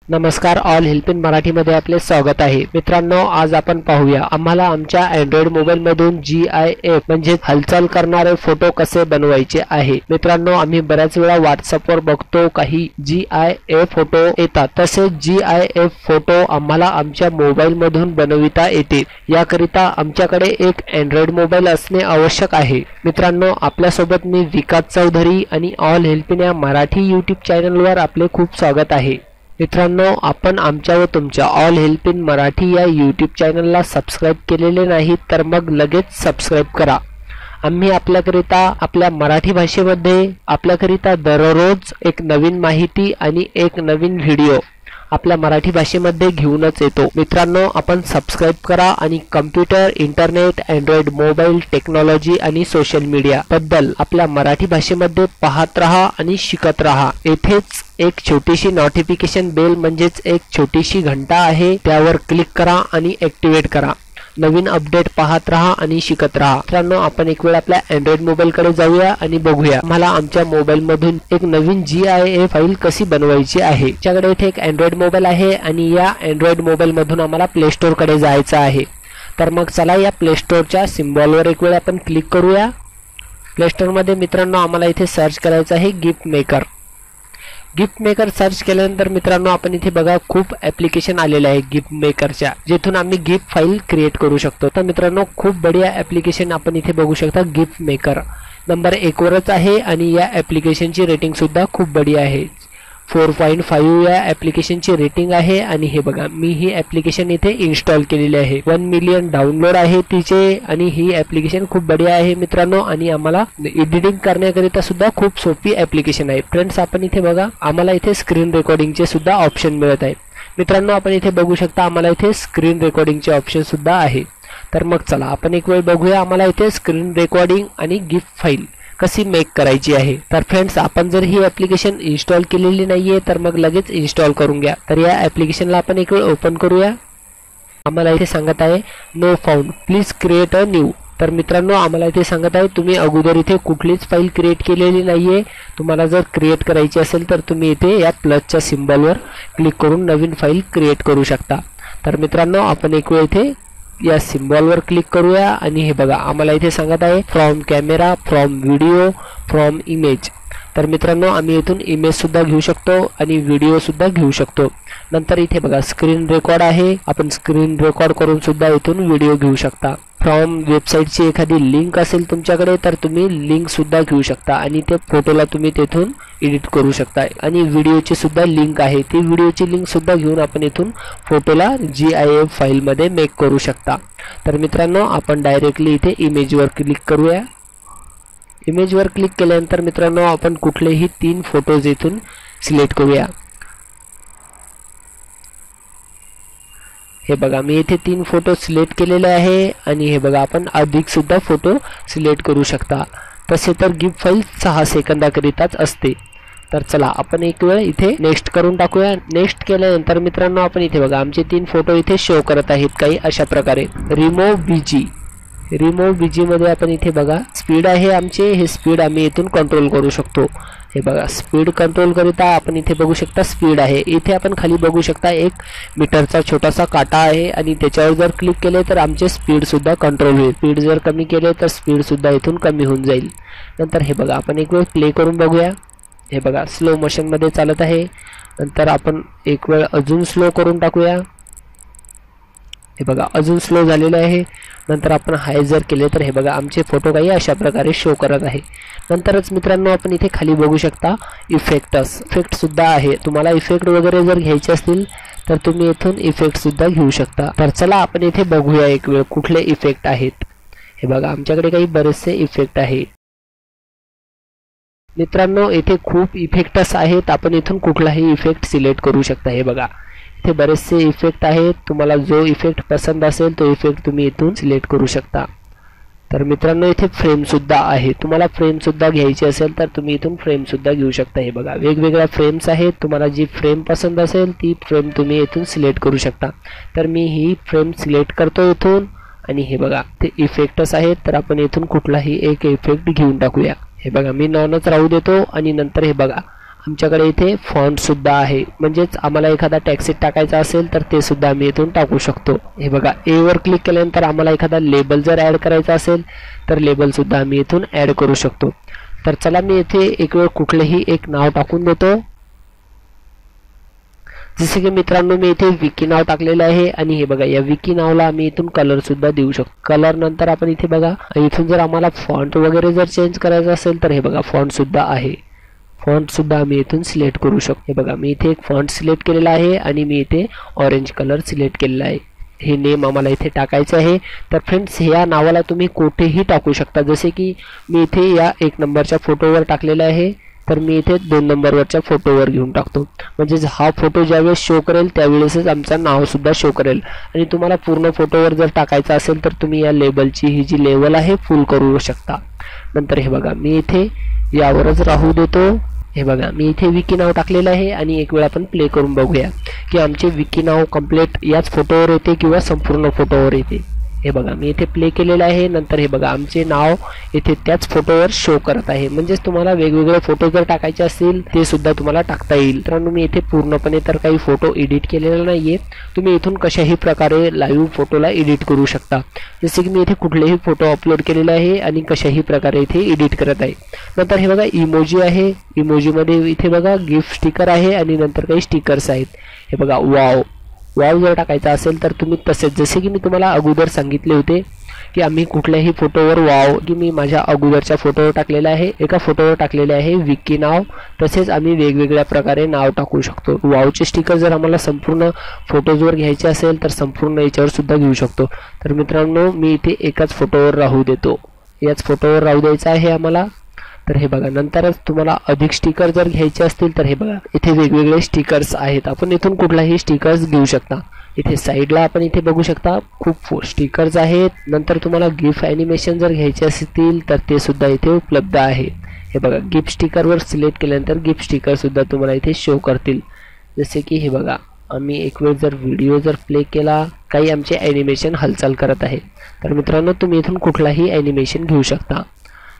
नमस्कार, all help in मराठीमध्ये आपले स्वागत आहे. मित्रांनो, आज आपण पाहूया आम्हाला आमच्या अँड्रॉइड मोबाईल मधून GIF म्हणजे हालचाल करणारे फोटो कसे बनवायचे आहे. मित्रांनो, आम्ही बऱ्याच वेळा व्हॉट्सअपवर बघतो काही GIF फोटो येतात. तसेच GIF फोटो आम्हाला आमच्या मोबाईल मधून बनविता येते. याकरिता आमच्याकडे एक अँड्रॉइड मोबाईल असणे आवश्यक आहे. मित्रांनो, आपल्यासोबत मी विकास चौधरी आणि ऑल हेल्प इन या मराठी यूट्यूब चॅनलवर आपले खूप स्वागत आहे. मित्रांनो, आपण आमच्या व तुमच्या ऑल हेल्प इन मराठी या यूट्यूब चॅनलला सबस्क्राइब केलेले नाही तर मग लगेच सबस्क्राइब करा. आम्ही आपल्याकरिता आपल्या मराठी भाषेमध्ये आपल्याकरिता दररोज एक नवीन माहिती आणि एक नवीन व्हिडिओ आपल्या मराठी भाषेमध्ये घेऊनच येतो. मित्रांनो, आपण सबस्क्राइब करा आणि computer, internet, Android mobile, technology आणि सोशल मीडिया बद्दल आपल्या मराठी भाषेमध्ये पाहत रहा आणि शिकत रहा. येथेच एक छोटीशी नोटिफिकेशन बेल म्हणजेच एक छोटीशी घंटा आहे, त्यावर क्लिक करा आणि ॲक्टिवेट करा. नवीन अपडेट पाहत रहा आणि शिकत रहा. मित्रांनो, आपण एक वेळ आपल्या अँड्रॉइड मोबाईल कडे जाऊया आणि बघूया मला आमच्या मोबाईल मधून एक नवीन GIF फाईल कशी बनवायची आहे. आमच्याकडे इथे एक अँड्रॉइड मोबाईल आहे आणि या अँड्रॉइड मोबाईल मधून आम्हाला प्ले स्टोर कडे जायचं आहे. तर मग चला या प्ले स्टोरच्या सिम्बॉलवर एक वेळ आपण क्लिक करूया. प्ले स्टोर मध्ये मित्रांनो आम्हाला इथे सर्च करायचं आहे gift maker. Gift maker search केल्यानंतर मित्रांनो आपण इथे बघा खूप ॲप्लिकेशन आलेले आहे गिफ्ट मेकरच्या, जेथून आम्ही गिफ्ट फाईल क्रिएट करू शकतो. तर मित्रांनो, खूप बढिया ॲप्लिकेशन आपण इथे बघू शकता. गिफ्ट मेकर नंबर 1 वरच आहे आणि या ॲप्लिकेशनची रेटिंग सुद्धा खूप बढिया आहे. 4.5 या ॲप्लिकेशनची रेटिंग आहे. आणि हे बघा, मी ही ॲप्लिकेशन इथे इन्स्टॉल केलेली आहे. 1 मिलियन डाउनलोड आहे तिचे आणि ही ॲप्लिकेशन खूप बढिया आहे मित्रांनो. आणि आम्हाला एडिटिंग करण्याकरिता सुद्धा खूप सोपी ॲप्लिकेशन आहे. फ्रेंड्स, आपण इथे बघा आम्हाला इथे स्क्रीन रेकॉर्डिंगचे सुद्धा ऑप्शन मिळत आहे. मित्रांनो, आपण इथे बघू शकता आम्हाला इथे स्क्रीन रेकॉर्डिंगचे ऑप्शन सुद्धा आहे. तर मग चला आपण एक वेळ बघूया आम्हाला इथे स्क्रीन रेकॉर्डिंग आणि गिफ्ट फाईल कशी मेक करायची आहे. तर फ्रेंड्स, आपण जर ही ॲप्लिकेशन इन्स्टॉल केलेली नाहीये तर मग लगेच इन्स्टॉल करून घ्या. तर या ॲप्लिकेशनला आपण एक वेळ ओपन करूया. आम्हाला इथे सांगत आहे no found, please create a new. तर मित्रांनो, आम्हाला इथे सांगत आहे तुम्ही अगोदर इथे कुठलीच फाईल क्रिएट केलेली नाहीये. तुम्हाला जर क्रिएट करायची असेल तर तुम्ही इथे या प्लसच्या सिम्बॉलवर क्लिक करून नवीन फाईल क्रिएट करू शकता. तर मित्रांनो, आपण एक वेळ इथे या सिम्बॉलवर क्लिक करूया आणि हे बघा आम्हाला इथे सांगत आहे from camera, from video, from image. तर मित्रांनो, आम्ही इथून इमेज सुद्धा घेऊ शकतो आणि व्हिडिओ सुद्धा घेऊ शकतो. नंतर इथे बघा स्क्रीन रेकॉर्ड आहे, आपण स्क्रीन रेकॉर्ड करून सुद्धा इथून व्हिडिओ घेऊ शकता. फ्रॉम वेबसाईटची एखादी लिंक असेल तुमच्याकडे तर तुम्ही लिंक सुद्धा घेऊ शकता आणि ते फोटोला तुम्ही तेथून एडिट करू शकता. आणि व्हिडिओची सुद्धा लिंक आहे, ती व्हिडिओची लिंक सुद्धा घेऊन आपण इथून फोटोला GIF फाईलमध्ये मेक करू शकता. तर मित्रांनो, आपण डायरेक्टली इथे इमेजवर क्लिक करूया. इमेजवर क्लिक केल्यानंतर मित्रांनो आपण कुठलेही 3 फोटोज इथून सिलेक्ट करूया. हे बघा, मी इथे 3 फोटो सिलेक्ट केलेले आहे आणि हे बघा आपण अधिक सुद्धा फोटो सिलेक्ट करू शकता. तसे तर गिफ्ट फाईल 6 सेकंदाकरिताच असते. तर चला आपण एक वेळ इथे नेक्स्ट करून टाकूया. नेक्स्ट केल्यानंतर मित्रांनो आपण इथे बघा आमचे 3 फोटो इथे शो करत आहेत काही अशा प्रकारे. रिमूव्ह बीजी मध्ये आपण इथे बघा स्पीड आहे आमचे, हे स्पीड आम्ही इथून कंट्रोल करू शकतो. हे बघा स्पीड कंट्रोल करिता आपण इथे बघू शकता स्पीड आहे. इथे आपण खाली बघू शकता 1 मीटरचा छोटासा काटा आहे आणि त्याच्यावर जर क्लिक केले तर आमचे स्पीड सुद्धा कंट्रोल होईल. स्पीड जर कमी केले तर स्पीड सुद्धा इथून कमी होऊन जाईल. नंतर हे बघा आपण एक वेळ प्ले करून बघूया. हे बघा स्लो मोशन मध्ये चालत आहे. नंतर आपण एक वेळ अजून स्लो करून टाकूया. हे बघा अजून स्लो झालेलं आहे. नंतर आपण हाय जर केले तर हे बघा आमचे फोटो काही अशा प्रकारे शो करत आहे. नंतरच मित्रांनो आपण इथे खाली बघू शकता इफेक्ट सुद्धा आहे. तुम्हाला इफेक्ट वगैरे जर घ्यायचे असतील तर तुम्ही इथून इफेक्ट सुद्धा घेऊ शकता. तर चला आपण इथे बघूया एक वेळ कुठले इफेक्ट आहेत. हे बघा आमच्याकडे काही बरेचसे इफेक्ट आहेत. मित्रांनो, इथे खूप इफेक्ट्स आहेत. आपण इथून कुठलाही इफेक्ट सिलेक्ट करू शकता. हे बघा इथे बरेचसे इफेक्ट आहेत. तुम्हाला जो इफेक्ट पसंत असेल तो इफेक्ट तुम्ही इथून सिलेक्ट करू शकता. तर मित्रांनो, इथे फ्रेम सुद्धा आहे. तुम्हाला फ्रेम सुद्धा घ्यायची असेल तर तुम्ही इथून फ्रेम सुद्धा घेऊ शकता. हे बघा वेगवेगळ्या फ्रेम्स आहेत. तुम्हाला जी फ्रेम पसंत असेल ती फ्रेम तुम्ही इथून सिलेक्ट करू शकता. तर मी ही फ्रेम सिलेक्ट करतो इथून आणि हे बघा ते इफेक्ट्स आहेत. तर आपण इथून कुठलाही एक इफेक्ट घेऊन टाकूया. हे बघा मी नॉनच राहू देतो आणि नंतर हे बघा आमच्याकडे इथे फॉन्ट सुद्धा आहे, म्हणजेच आम्हाला एखादा टेक्स्ट टाकायचा असेल तर ते सुद्धा आम्ही इथून टाकू शकतो। हे बघा, ए वर क्लिक केल्यानंतर आम्हाला एखादा लेबल जर ॲड करायचा असेल तर लेबल सुद्धा आम्ही इथून ॲड करू शकतो। तर चला मी इथे एक वेळ कुठलेही एक नाव टाकून देतो। जसे की मित्रांनो मी इथे विकी नाव टाकलेलं आहे आणि हे बघा या विकी नावाला आम्ही इथून कलर सुद्धा देऊ शकतो। कलर नंतर आपण इथे बघा इथून जर आम्हाला फॉन्ट वगैरे जर चेंज करायचा असेल तर हे बघा फॉन्ट सुद्धा आहे, फॉन्ट सुद्धा आम्ही इथून सिलेक्ट करू शकतो। हे बघा मी इथे एक फॉन्ट सिलेक्ट केलेला आहे आणि मी इथे ऑरेंज कलर सिलेक्ट केलेला आहे। हे नेम आम्हाला इथे टाकायचं आहे। तर फ्रेंड्स ह्या नावाला तुम्ही कुठेही टाकू शकता, जसे की मी इथे या 1 नंबरच्या फोटोवर टाकलेला आहे तर मी इथे 2 नंबरवरच्या फोटोवर घेऊन टाकतो, म्हणजे हा फोटो ज्यावेळेस शो करेल त्यावेळेसच आमचं नाव सुद्धा शो करेल। आणि तुम्हाला पूर्ण फोटोवर जर टाकायचं असेल तर तुम्ही या लेबलची ही जी लेवल आहे फुल करू शकता। नंतर हे बघा मी इथे यावरच राहू देतो। हे बघा मी इथे विकी नाव टाकलेलं आहे आणि एक वेळ आपण प्ले करून बघूया की आमचे विकी नाव कंप्लीट याच फोटोवर येते किंवा संपूर्ण फोटोवर येते। हे बघा मी इथे प्ले केलेलं आहे। नंतर हे बघा आमचे नाव इथे त्याच फोटोवर शो करत आहे, म्हणजेच तुम्हाला वेगवेगळे फोटो जर टाकायचे असतील ते सुद्धा तुम्हाला टाकता येईल। मित्रांनो मी इथे पूर्णपणे तर काही फोटो एडिट केलेला नाहीये, तुम्ही इथून कशाही प्रकारे लाईव्ह फोटोला एडिट करू शकता। जसे की मी इथे कुठलेही फोटो अपलोड केलेले आहे आणि कशाही प्रकारे इथे एडिट करत आहे। नंतर हे बघा इमोजी आहे, इमोजीमध्ये इथे बघा गिफ्ट स्टिकर आहे आणि नंतर काही स्टिकर्स आहेत। हे बघा वाव जर टाकायचा असेल तर तुम्ही तसेच जसे की मी तुम्हाला अगोदर सांगितले होते की आम्ही कुठल्याही फोटोवर वाव की मी माझ्या अगोदरच्या फोटोवर टाकलेला आहे, एका फोटोवर टाकलेले आहे विकी नाव, तसेच आम्ही वेगवेगळ्या प्रकारे नाव टाकू शकतो। वावचे स्टिकर जर आम्हाला संपूर्ण फोटोजवर घ्यायचे असेल तर संपूर्ण याच्यावर सुद्धा घेऊ शकतो। तर मित्रांनो मी इथे एकाच फोटोवर राहू देतो, याच फोटोवर राहू द्यायचा आहे आम्हाला। तर हे बघा नंतरच तुम्हाला अधिक स्टिकर जर घ्यायचे असतील तर हे बघा इथे वेगवेगळे स्टिकर्स आहेत, आपण इथून कुठलाही स्टिकर्स घेऊ शकता। इथे साईडला आपण इथे बघू शकता खूप स्टिकर्स आहेत। नंतर तुम्हाला गिफ्ट ॲनिमेशन जर घ्यायचे असतील तर ते सुद्धा इथे उपलब्ध आहे। हे बघा गिफ्ट स्टिकरवर सिलेक्ट केल्यानंतर गिफ्ट स्टिकर सुद्धा तुम्हाला इथे शो करतील। जसे की हे बघा आम्ही एक वेळ जर व्हिडिओ जर प्ले केला, काही आमचे ॲनिमेशन हालचाल करत आहे, तर मित्रांनो तुम्ही इथून कुठलाही ॲनिमेशन घेऊ शकता।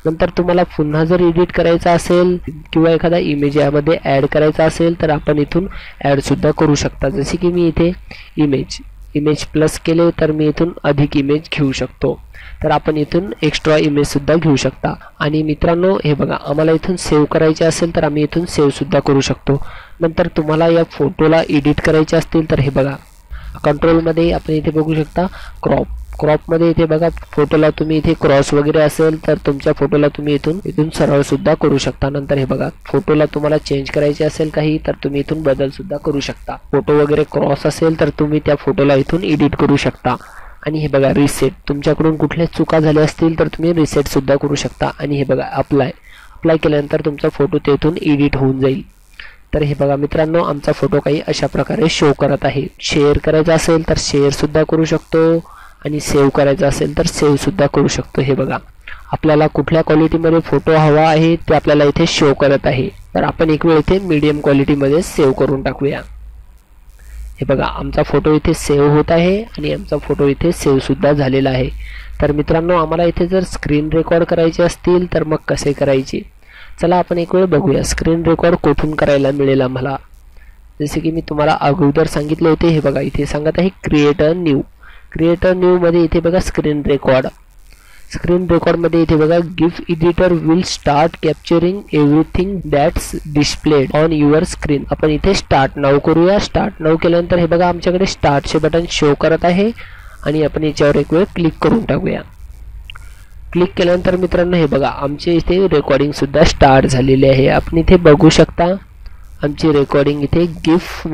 नंतर तुम्हाला पुन्हा जर एडिट करायचा असेल किंवा एखादा इमेज यामध्ये ॲड करायचा असेल तर आपण इथून ॲड सुद्धा करू शकता। जसे की मी इथे इमेज प्लस केले तर मी इथून अधिक इमेज घेऊ शकतो, तर आपण इथून एक्स्ट्रा इमेज सुद्धा घेऊ शकता। आणि मित्रांनो हे बघा आम्हाला इथून सेव्ह करायचे असेल तर आम्ही इथून सेव्ह सुद्धा करू शकतो। नंतर तुम्हाला या फोटोला एडिट करायचे असतील तर हे बघा कंट्रोलमध्ये आपण इथे बघू शकता क्रॉपमध्ये इथे बघा फोटोला तुम्ही इथे क्रॉस वगैरे असेल तर तुमच्या फोटोला तुम्ही इथून सरळ सुद्धा करू शकता। नंतर हे बघा फोटोला तुम्हाला चेंज करायचे असेल काही तर तुम्ही इथून बदल सुद्धा करू शकता। फोटो वगैरे क्रॉस असेल तर तुम्ही त्या फोटोला इथून एडिट करू शकता। आणि हे बघा रिसेट, तुमच्याकडून कुठल्या चुका झाल्या असतील तर तुम्ही रिसेट सुद्धा करू शकता। आणि हे बघा अप्लाय केल्यानंतर तुमचा फोटो तेथून एडिट होऊन जाईल। तर हे बघा मित्रांनो आमचा फोटो काही अशा प्रकारे शो करत आहे। शेअर करायचा असेल तर शेअर सुद्धा करू शकतो आणि सेव्ह करायचा असेल तर सेव्ह सुद्धा करू शकतो। हे बघा आपल्याला कुठल्या क्वालिटीमध्ये फोटो हवा आहे ते आपल्याला इथे शो करत आहे, तर आपण एक वेळ इथे मीडियम क्वालिटीमध्ये सेव्ह करून टाकूया। हे बघा आमचा फोटो इथे सेव्ह होत आहे आणि आमचा फोटो इथे सेव्ह सुद्धा झालेला आहे। तर मित्रांनो आम्हाला इथे जर स्क्रीन रेकॉर्ड करायचे असतील तर मग कसे करायचे, चला आपण एक वेळ बघूया स्क्रीन रेकॉर्ड कुठून करायला मिळेल आम्हाला। जसे की मी तुम्हाला अगोदर सांगितले होते, हे बघा इथे सांगत आहे क्रिएट अ न्यू मध्ये इथे बघा स्क्रीन रेकॉर्ड मध्ये इथे बघा GIF editor will start capturing everything that's displayed on your screen. आपण इथे स्टार्ट नाव करूया। स्टार्ट नाव केल्यानंतर हे बघा आमच्याकडे स्टार्टचे बटन शो करत आहे आणि आपण याच्यावर एक वेळ क्लिक करून टाकूया। क्लिक केल्यानंतर मित्रांनो हे बघा आमचे इथे रेकॉर्डिंग सुद्धा स्टार्ट झालेली आहे। आपण इथे बघू शकता आमची रेकॉर्डिंग इथे गिफ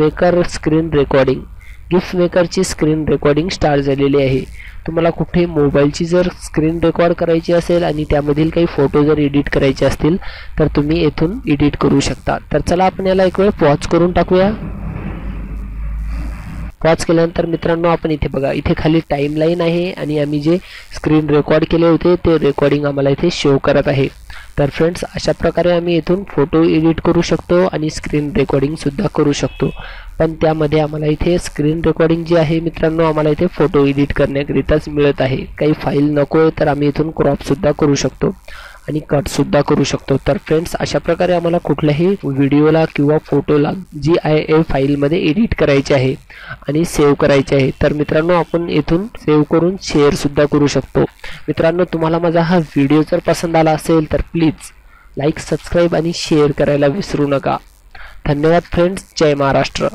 मेकरची स्क्रीन रेकॉर्डिंग स्टार्ट झालेली आहे। तुम्हाला कुठे मोबाईलची जर स्क्रीन रेकॉर्ड करायची असेल आणि त्यामधील काही फोटो जर एडिट करायचे असतील तर तुम्ही येथून एडिट करू शकता। तर चला आपण याला एक वेळ पॉज करून टाकूया। पॉज केल्यानंतर मित्रांनो आपण इथे बघा इथे खाली टाइमलाईन आहे आणि आम्ही जे स्क्रीन रेकॉर्ड केले होते ते रेकॉर्डिंग आम्हाला इथे शो करत आहे। तर फ्रेंड्स अशा प्रकारे आम्ही इथून फोटो एडिट करू शकतो आणि स्क्रीन रेकॉर्डिंग सुद्धा करू शकतो, पण त्यामध्ये आम्हाला इथे स्क्रीन रेकॉर्डिंग जी आहे मित्रांनो आम्हाला इथे फोटो एडिट करण्याकरिताच मिळत आहे। काही फाईल नको आहे तर आम्ही इथून क्रॉप सुद्धा करू शकतो। आणि कट सुद्धा करू शकतो। तर फ्रेंड्स अशा प्रकारे आम्हाला कुठल्याही व्हिडिओला किंवा फोटोला GIF फाईल मध्ये एडिट करायचे आहे आणि सेव्ह करायचे आहे। तर मित्रांनो आपण इथून सेव्ह करून शेअर सुद्धा करू शकतो। मित्रांनो तुम्हाला माझा हा व्हिडिओ जर पसंत आला असेल तर प्लीज लाईक, सबस्क्राईब आणि शेअर करायला विसरू नका। धन्यवाद फ्रेंड्स, जय महाराष्ट्र।